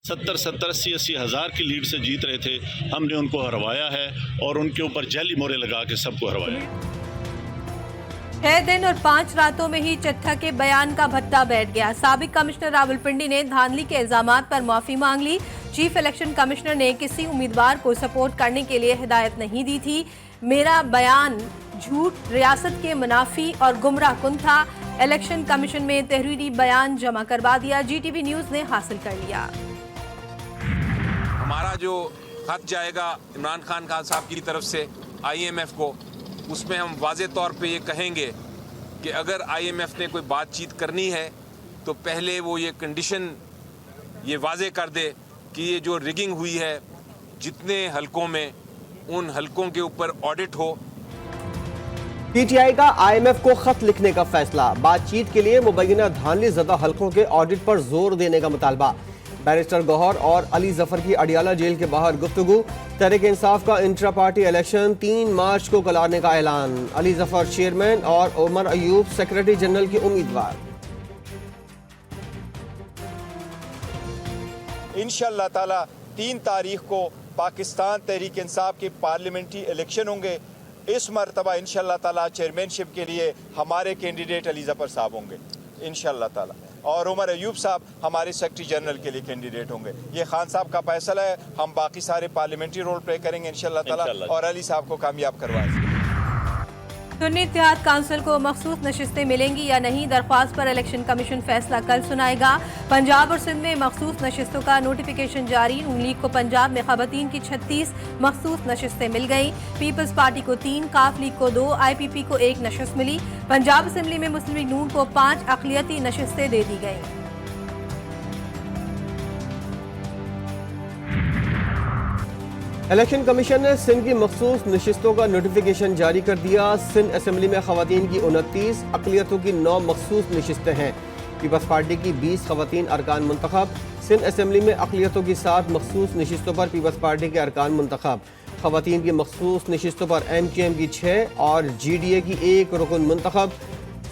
70 80 हज़ार की लीड से जीत रहे थे। हमने उनको हरवाया है और उनके ऊपर जैली मोहरें लगा के सबको हरवाया। 6 दिन और 5 रातों में ही चट्ठा के बयान का भट्टा बैठ गया। साबिक कमिश्नर रावलपिंडी ने धांधली के इल्जामात पर माफी मांग ली। चीफ इलेक्शन कमिश्नर ने किसी उम्मीदवार को सपोर्ट करने के लिए हिदायत नहीं दी थी। मेरा बयान झूठ, रियासत के मुनाफी और गुमराह कुन था। इलेक्शन कमीशन में तहरीरी बयान जमा करवा दिया। GTV न्यूज ने हासिल कर लिया। हमारा जो खत जाएगा इमरान खान साहब की तरफ से IMF को, उसमें हम वाज़े तौर पे ये कहेंगे कि अगर IMF ने कोई बातचीत करनी है तो पहले वो ये कंडीशन ये वाज़े कर दे कि ये जो रिगिंग हुई है जितने हलकों में, उन हलकों के ऊपर ऑडिट हो। PTI का IMF को खत लिखने का फैसला। बातचीत के लिए मुबैना धांधली ज़दा हलकों के ऑडिट पर जोर देने का मुतालबा। बैरिस्टर गौहर और अली जफर की अडियाला जेल के बाहर गुफ्तगू। तहरीक इंसाफ का इंट्रा पार्टी इलेक्शन 3 मार्च को कराने का ऐलान। अली जफर चेयरमैन और उमर अयूब सेक्रेटरी जनरल के उम्मीदवार। इंशाअल्लाह ताला 3 तारीख को पाकिस्तान तहरीक इंसाफ के पार्लियामेंट्री इलेक्शन होंगे। इस मरतबा इंशाअल्लाह ताला चेयरमैनशिप के लिए हमारे कैंडिडेट अली जफर साहब होंगे इंशाअल्लाह ताला, और उमर अयूब साहब हमारे सेक्रेटरी जनरल के लिए कैंडिडेट होंगे। ये खान साहब का फैसला है। हम बाकी सारे पार्लियामेंट्री रोल प्ले करेंगे इंशाअल्लाह ताला और अली साहब को कामयाब करवाएंगे। सुन्नी इत्तेहाद काउंसिल को मखसूस नशिस्तें मिलेंगी या नहीं, दरख्वास्त पर इलेक्शन कमीशन फैसला कल सुनाएगा। पंजाब और सिंध में मखसूस नशिस्तों का नोटिफिकेशन जारी। नून लीग को पंजाब में खवातीन की 36 मखसूस नशिस्तें मिल गई। पीपल्स पार्टी को 3, काफ लीग को 2, IPP को 1 नशिस्त मिली। पंजाब असेंबली में मुस्लिम लीग नून को 5 अक़लियती नशिस्तें दे दी गई। इलेक्शन कमीशन ने सिंध की मखसूस नशिस्तों का नोटिफिकेशन जारी कर दिया। सिंध असेंबली में खवातीन की 29, अक़लियतों की 9 मखसूस नशिस्तें हैं। पीपल्स पार्टी की 20 खवातीन अरकान मुंतखब। सिंध असेंबली में अक़लियतों की 7 मखसूस नशिस्तों पर पीपल्स पार्टी के अरकान मुंतखब। खवातीन की मखसूस नशिस्तों पर MKM की 6 और GDA की 1 रुकन मुंतखब।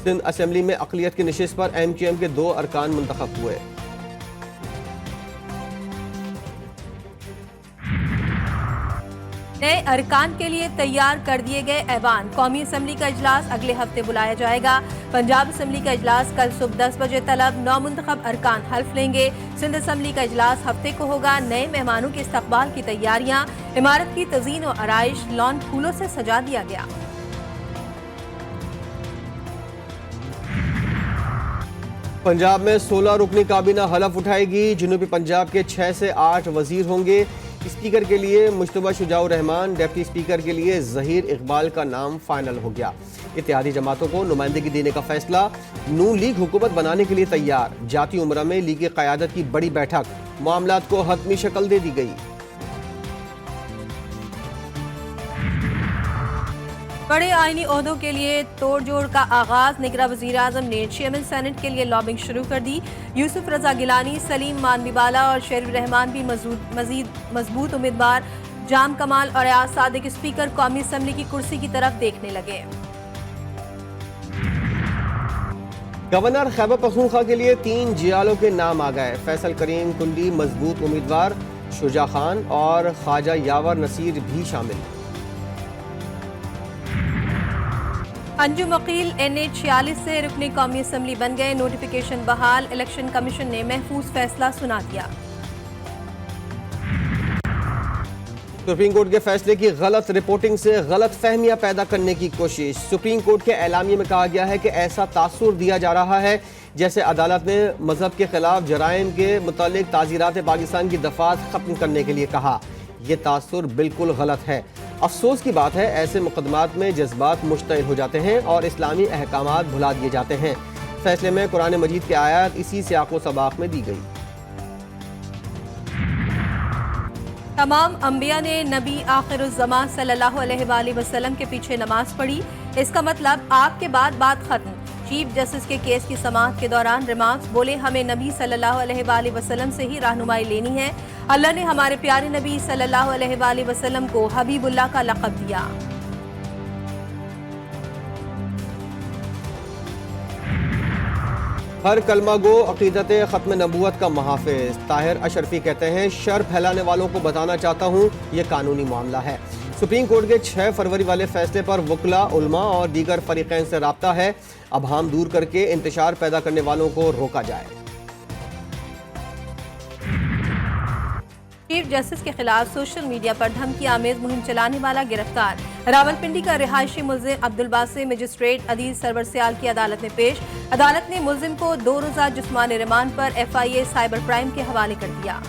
सिंध असेंबली में अक़लियत की नशिस्त पर MKM के 2 अरकान मुंतखब हुए। नए अरकान के लिए तैयार कर दिए गए ऐवान। कौमी असम्बली का इजलास अगले हफ्ते बुलाया जाएगा। पंजाब असम्बली का इजलास कल सुबह 10 बजे तलब। 9 मुंतखब अरकान हल्फ लेंगे। सिंध असम्बली का इजलास हफ्ते को होगा। नए मेहमानों के इस्तकबाल की तैयारियां। इमारत की तज़ीन और आराइश लॉन फूलों से सजा दिया गया। पंजाब में 16 रुकनी काबीना हलफ उठाएगी। जनूबी पंजाब के 6 से 8 वजीर होंगे। स्पीकर के लिए मुश्तबा शुजाउर रहमान, डिप्टी स्पीकर के लिए ज़हीर इकबाल का नाम फाइनल हो गया। इत्तेहादी जमातों को नुमाइंदगी देने का फैसला। नून लीग हुकूमत बनाने के लिए तैयार। जाती उम्र में लीग की क़यादत की बड़ी बैठक। मामलात को हतमी शक्ल दे दी गई। बड़े आईनी ओहदों के लिए तोड़जोड़ का आगाज। निगरान वज़ीर आज़म ने चेयरमैन सेनेट के लिए लॉबिंग शुरू कर दी। यूसुफ रजा गिलानी, सलीम मानवीवाला और शरीफ रहमान भी मजीद मजबूत उम्मीदवार। जाम कमाल और अयाज सादिक स्पीकर कौमी असम्बली की कुर्सी की तरफ देखने लगे। गवर्नर खैबर पख्तूनख्वा के लिए 3 जियालों के नाम आ गए। फैसल करीम कुंडी मजबूत उम्मीदवार, शुजा खान और ख्वाजा यावर नसीर भी शामिल। अंजुम वकील NH-46 से रुकने कौमी असम्बली बन गए। नोटिफिकेशन बहाल। इलेक्शन कमीशन ने महफूज फैसला सुना दिया। सुप्रीम कोर्ट के फैसले की गलत रिपोर्टिंग से गलत फहमियां पैदा करने की कोशिश। सुप्रीम कोर्ट के एलामिये में कहा गया है कि ऐसा तासुर दिया जा रहा है जैसे अदालत ने मजहब के खिलाफ जराइम के मुतालिक ताज़ीरात पाकिस्तान की दफात खत्म करने के लिए कहा। यह तासुर बिल्कुल गलत है। अफसोस की बात है, ऐसे मुकदमात में जज्बात मुश्तइल हो जाते हैं और इस्लामी अहकामात भुला दिए जाते हैं। फैसले में कुरान मजीद की आयत इसी सियाक़ो सबाक़ में दी गई। तमाम अंबिया ने नबी आखिरुज़्ज़मान सल्लल्लाहु अलैहि वसल्लम के पीछे नमाज पढ़ी। इसका मतलब आपके बाद बात खत्म। चीफ जस्टिस के केस की समाअत के दौरान रिमार्क्स बोले, हमें नबी सल्लल्लाहु अलैहि वसल्लम से ही रहनुमाई लेनी है। अल्लाह ने हमारे प्यारे नबी सल्लल्लाहु अलैहि वसल्लम को हबीबुल्लाह का लक़ब दिया। हर कलमा गो अकीदत ख़त्म नबूवत का महाफिज। ताहिर अशरफी कहते हैं, शर फैलाने वालों को बताना चाहता हूँ ये कानूनी मामला है। सुप्रीम कोर्ट के 6 फरवरी वाले फैसले पर वकला, उलमा और दीगर फरीक़ैन से राब्ता है। अब हम दूर करके इंतशार पैदा करने वालों को रोका जाए। चीफ जस्टिस के खिलाफ सोशल मीडिया पर धमकी आमेज मुहिम चलाने वाला गिरफ्तार। रावलपिंडी का रिहायशी मुल्जिम अब्दुल बासित मजिस्ट्रेट अदील सरवर सियाल की अदालत में पेश। अदालत ने मुल्जिम को 2 रोज़ा जिस्मानी रिमांड पर FIA साइबर क्राइम के हवाले कर दिया।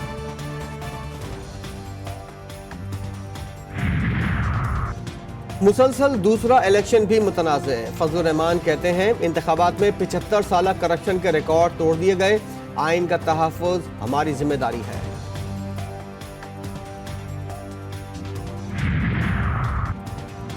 मुसलसल दूसरा इलेक्शन भी मुतनाज़ है। फजलुर रहमान कहते हैं, इंतखाबात में 75 साल करप्शन के रिकॉर्ड तोड़ दिए गए। आइन का तहफ़्फ़ुज़ हमारी जिम्मेदारी है।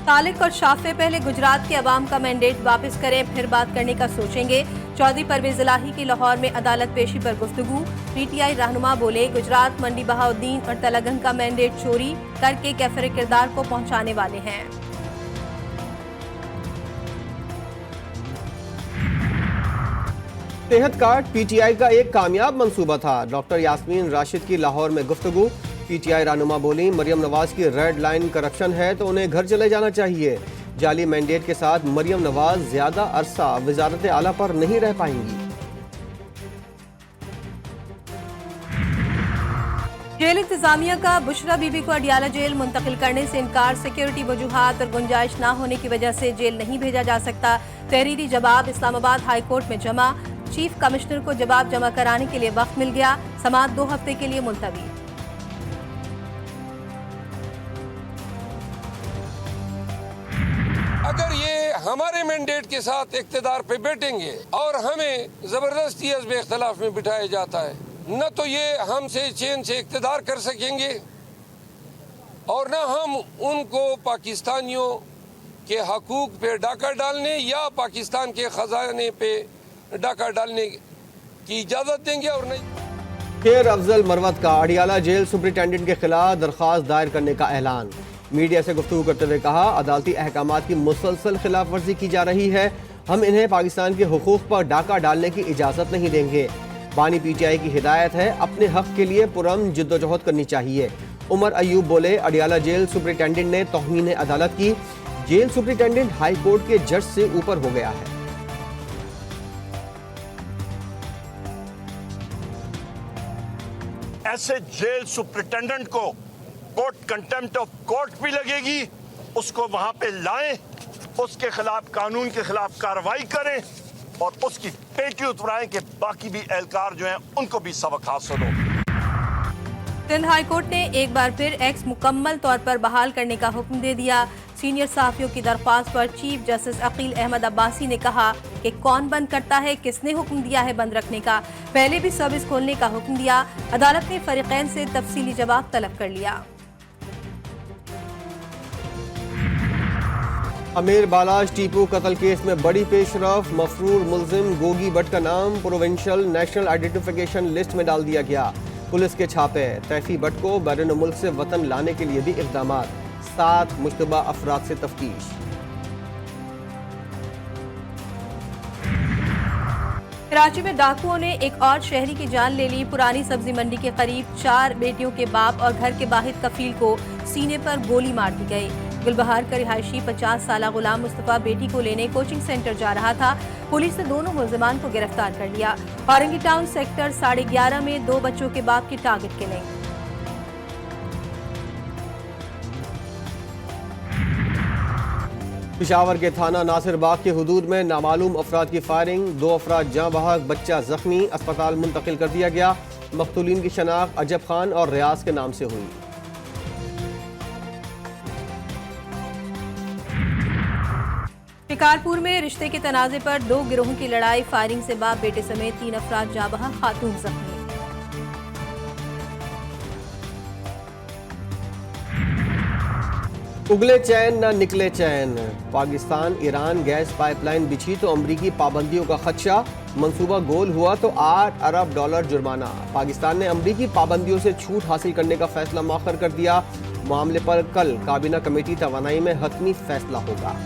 तालिक और शाफे पहले गुजरात के अवाम का मैंडेट वापस करें, फिर बात करने का सोचेंगे। चौधरी परवेज इलाही की लाहौर में अदालत पेशी पर गुफ्तगू। PTI रहनुमा बोले, गुजरात मंडी बहाउद्दीन और तलगंग का मैंडेट चोरी करके कैफर किरदार को पहुंचाने वाले हैं। सेहत कार्ड PTI का एक कामयाब मंसूबा था। डॉक्टर यास्मीन राशिद की लाहौर में गुफ्तगू। PTI रहनुमा बोली, मरियम नवाज की रेड लाइन करप्शन है तो उन्हें घर चले जाना चाहिए। जाली मैंडेट के साथ मरियम नवाज ज्यादा अरसा वजारत आला पर नहीं रह पाएंगी। जेल इंतजामिया का बुशरा बीबी को अडियाला जेल मुंतकिल करने से इनकार। सिक्योरिटी वजूहात और गुंजाइश न होने की वजह से जेल नहीं भेजा जा सकता। तहरीरी जवाब इस्लामाबाद हाई कोर्ट में जमा। चीफ कमिश्नर को जवाब जमा कराने के लिए वक्त मिल गया। समाअत 2 हफ्ते के लिए मुलतवी। अगर ये हमारे मैंडेट के साथ इख्तिदार पे बैठेंगे और हमें जबरदस्ती अज़्म इख्तिलाफ में बिठाया जाता है, न तो ये हमसे चैन से इख्तिदार कर सकेंगे और न हम उनको पाकिस्तानियों के हकूक पे डाका डालने या पाकिस्तान के खजाने पे डाका डालने की इजाज़त देंगे। और नहीं शेर अफजल मरवत का अडियाला जेल सुपरिटेंडेंट के खिलाफ दरख्वास्त दायर करने का ऐलान। मीडिया से गुफ्तगू करते हुए कहा, अदालती अहकामात की मुसलसल खिलाफ वर्जी की जा रही है। हम इन्हें पाकिस्तान के हुकूक पर डाका डालने की इजाज़त नहीं देंगे। बानी PTI की हिदायत है, अपने हक के लिए पुरअमन जिद्दोजहद करनी चाहिए। उमर अयूब बोले, अडियाला जेल सुपरिटेंडेंट ने तौहीन अदालत की। जेल सुपरिटेंडेंट हाई कोर्ट के जज से ऊपर हो गया है। ऐसे जेल सुपरिटेंडेंट को कोर्ट कंटेम्प्ट ऑफ कोर्ट भी लगेगी। उसको वहां पे लाएं, उसके खिलाफ कानून के खिलाफ कार्रवाई करें और उसकी पेटी उतराएं कि बाकी भी एहलकार जो हैं उनको भी सबक हासिल हो। सिंध हाई कोर्ट ने एक बार फिर एक्स मुकम्मल तौर पर बहाल करने का हुक्म दे दिया। सीनियर सहाफियों की दरख्वास्त पर चीफ जस्टिस अकील अहमद अब्बासी ने कहा कि कौन बंद करता है, किसने हुक्म दिया है बंद रखने का। पहले भी सर्विस खोलने का हुक्म दिया। अदालत ने फरीकैन से तफसीली जवाब तलब कर लिया। अमीर बालाज टीपू कत्ल केस में बड़ी पेशरफ। मफरूर मुल्जिम गोगी भट्ट का नाम प्रोविंशियल नेशनल आइडेंटिफिकेशन लिस्ट में डाल दिया गया। पुलिस के छापे। तैफी भट्ट को बैरून मुल्क से वतन लाने के लिए भी इक़दाम। 7 मुश्तबा अफराद से तफ्तीश। कराची में डाकुओं ने एक और शहरी की जान ले ली। पुरानी सब्जी मंडी के करीब 4 बेटियों के बाप और घर के वाहिद कफील को सीने पर गोली मार दी गई। गुलबहार का रिहायशी 50 साला गुलाम मुस्तफ़ा बेटी को लेने कोचिंग सेंटर जा रहा था। पुलिस ने दोनों मुल्जिमान को गिरफ्तार कर लिया। औरंगी टाउन सेक्टर 11.5 में 2 बच्चों के बाप की टारगेट किलिंग। पिशावर के थाना नासिर बाग के हुदूद में नामालूम अफराद की फायरिंग। 2 अफराद जाँ बहक, बच्चा जख्मी। अस्पताल मुंतकिल कर दिया गया। मकतूलीन की शनाख्त अजब खान और रियाज के नाम से हुई। शिकारपुर में रिश्ते के तनाज़े पर 2 गिरोहों की लड़ाई। फायरिंग से बाप बेटे समेत 3 अफराद जाँ बहक, खातून जख्मी। उगले चैन न निकले चैन। पाकिस्तान ईरान गैस पाइपलाइन बिछी तो अमरीकी पाबंदियों का खदशा। मंसूबा गोल हुआ तो $8 अरब जुर्माना। पाकिस्तान ने अमरीकी पाबंदियों से छूट हासिल करने का फैसला मौखर कर दिया। मामले पर कल काबीना कमेटी तवानाई में हतमी फैसला होगा।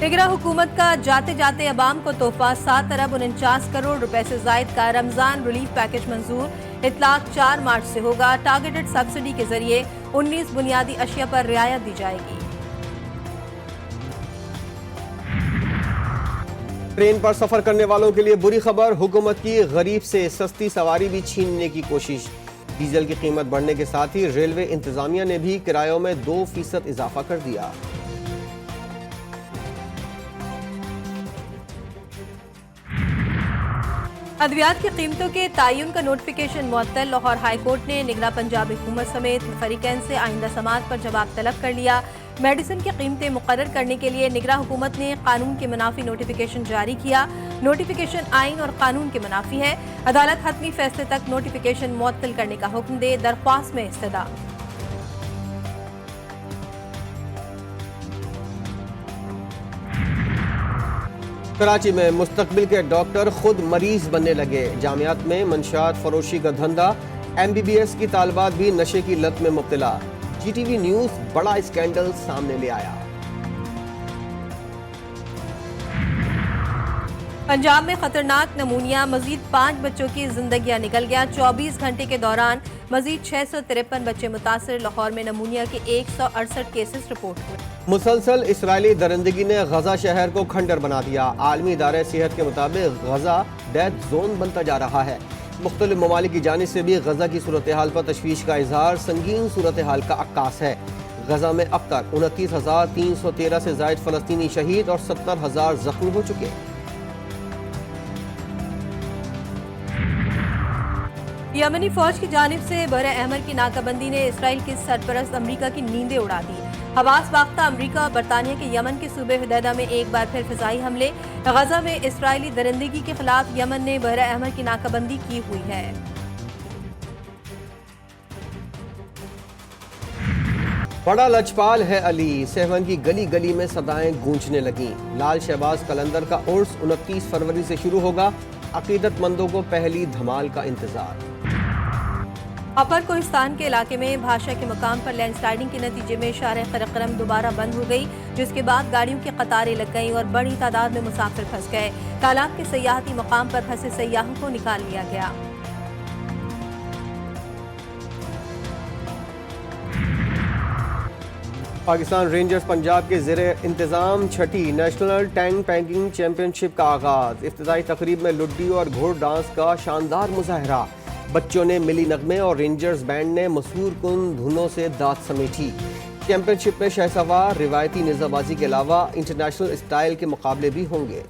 निगरां हुकूमत का जाते जाते अवाम को तोहफा 7 अरब 49 करोड़ रुपए से जायद का रमजान रिलीफ पैकेज मंजूर। इतलाक 4 मार्च से होगा। टारगेटेड सब्सिडी के जरिए 19 बुनियादी अशिया पर रियायत दी जाएगी। ट्रेन पर सफर करने वालों के लिए बुरी खबर, हुकूमत की गरीब से सस्ती सवारी भी छीनने की कोशिश। डीजल की कीमत बढ़ने के साथ ही रेलवे इंतजामिया ने भी किरायों में 2% इजाफा कर दिया। अद्वियात की कीमतों के तयन का नोटिफिकेशन मुअत्तल। लाहौर हाईकोर्ट ने निगरां पंजाब हुकूमत समेत फरीकैन से आइंदा समाअत पर जवाब तलब कर लिया। मेडिसिन की कीमतें मुकर्रर करने के लिए निगरां हुकूमत ने कानून के मुनाफी नोटिफिकेशन जारी किया। नोटिफिकेशन आइन और कानून के मुनाफी है। अदालत हतमी फैसले तक नोटिफिकेशन मुअत्तल करने का हुक्म दे। दरख्वास्त में इस्तदा। कराची में मुस्तकबिल के डॉक्टर खुद मरीज बनने लगे। जामियात में मंशियात फरोशी का धंधा। MBBS की तालिबात भी नशे की लत में मुब्तला। GTV न्यूज बड़ा स्कैंडल सामने ले आया। पंजाब में खतरनाक नमूनिया, मजीद 5 बच्चों की जिंदगियां निकल गया। 24 घंटे के दौरान मजीद 653 बच्चे मुतासर। लाहौर में नमूनिया के 168 केसेस रिपोर्ट हुए। मुसलसल इसराइली दरिंदगी ने गजा शहर को खंडर बना दिया। आलमी इदारे सेहत के मुताबिक गजा डेथ जोन बनता जा रहा है। मुख्तलिफ ममालिक की जानिब से भी गजा की सूरत हाल पर तशवीश का इजहार संगीन सूरत हाल का अक्कास है। गजा में अब तक 29,313 से जायद फलस्तीनी शहीद और 70,000 जख्मी हो चुके। यमनी फौज की जानिब से बहरे अहमर की नाकाबंदी ने इसराइल के सरपरस्त अमरीका की नींदें उड़ा दी। हवास बाख्ता अमरीका और बरतानिया के यमन के सूबे हुदैदा में एक बार फिर फिजाई हमले। गजा में इसराइली दरिंदगी के खिलाफ यमन ने बहरे अहमर की नाकाबंदी की हुई है। बड़ा लचपाल है अली, सहवन की गली गली में सदाएं गूंजने लगी। लाल शहबाज कलंदर का उर्स 29 फरवरी से शुरू होगा। अकीदतमंदों को पहली धमाल का इंतजार। अपर कोहिस्तान के इलाके में भाषा के मकाम पर लैंडस्लाइडिंग के नतीजे में शारे करम दोबारा बंद हो गई, जिसके बाद गाड़ियों की कतारें लग गईं और बड़ी तादाद में मुसाफिर फंस गए। तालाब के सयाहती मकाम पर फंसे सयाहों को निकाल लिया गया। पाकिस्तान रेंजर्स पंजाब के ज़ेरे इंतज़ाम छठी नेशनल टैंक पैंकिंग चैंपियनशिप का आगाज। इफ्तिताई तकरीब में लुड्डी और घोड़ डांस का शानदार मुजाहरा। बच्चों ने मिली नगमे और रेंजर्स बैंड ने मशहूर कुन धुनों से दाद समेटी। चैंपियनशिप में शहसवार रिवायती निज़ाबाजी के अलावा इंटरनेशनल स्टाइल के मुकाबले भी होंगे।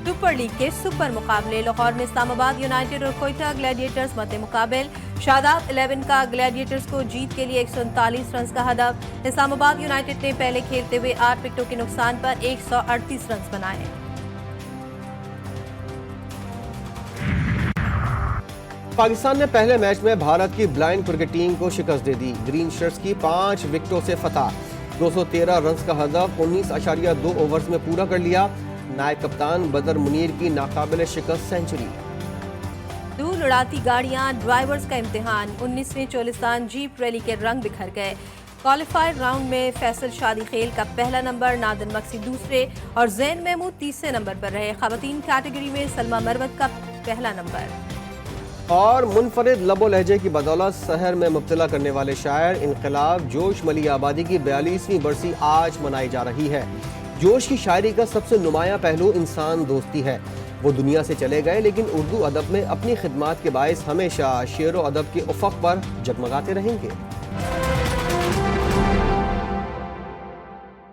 सुपर लीग के सुपर मुकाबले। लाहौर में इस्लामाबाद यूनाइटेड और कोयटा ग्लैडिएटर्स मद्दे मुकाबिल। शादाब 11 का ग्लैडिएटर्स को जीत के लिए 139 रन का हदफ। इस्लामाबाद यूनाइटेड ने पहले खेलते हुए 8 विकेटों के नुकसान पर 138 रन बनाए। पाकिस्तान ने पहले मैच में भारत की ब्लाइंड क्रिकेट टीम को शिकस्त दे दी। ग्रीन शर्ट्स की 5 विकेटों से फतह। 213 रन का हदफ 19.2 ओवर्स में पूरा कर लिया। नायब कप्तान बदर मुनीर की नाकाबिल शिकस्त सेंचुरी। दूर उड़ाती गाड़ियां, ड्राइवर्स का इम्तिहान। 19वीं चोलिस्तान जीप रैली के रंग बिखर गए। क्वालिफायर राउंड में फैसल शादी खेल का पहला नंबर, नादन मक्सी दूसरे और जैन महमूद तीसरे नंबर पर रहे। खवातीन कैटेगरी में सलमा मरवत का पहला नंबर। और मुनफरिद लबो लहजे की बदौलत शहर में मुब्तला करने वाले शायर इनकलाब जोश मली आबादी की 42वीं बरसी आज मनाई जा रही है। जोश की शायरी का सबसे नुमाया पहलू इंसान दोस्ती है। वो दुनिया से चले गए लेकिन उर्दू अदब में अपनी खिदमात के बायस हमेशा शेर व अदब के उफ़क़ पर जगमगाते रहेंगे।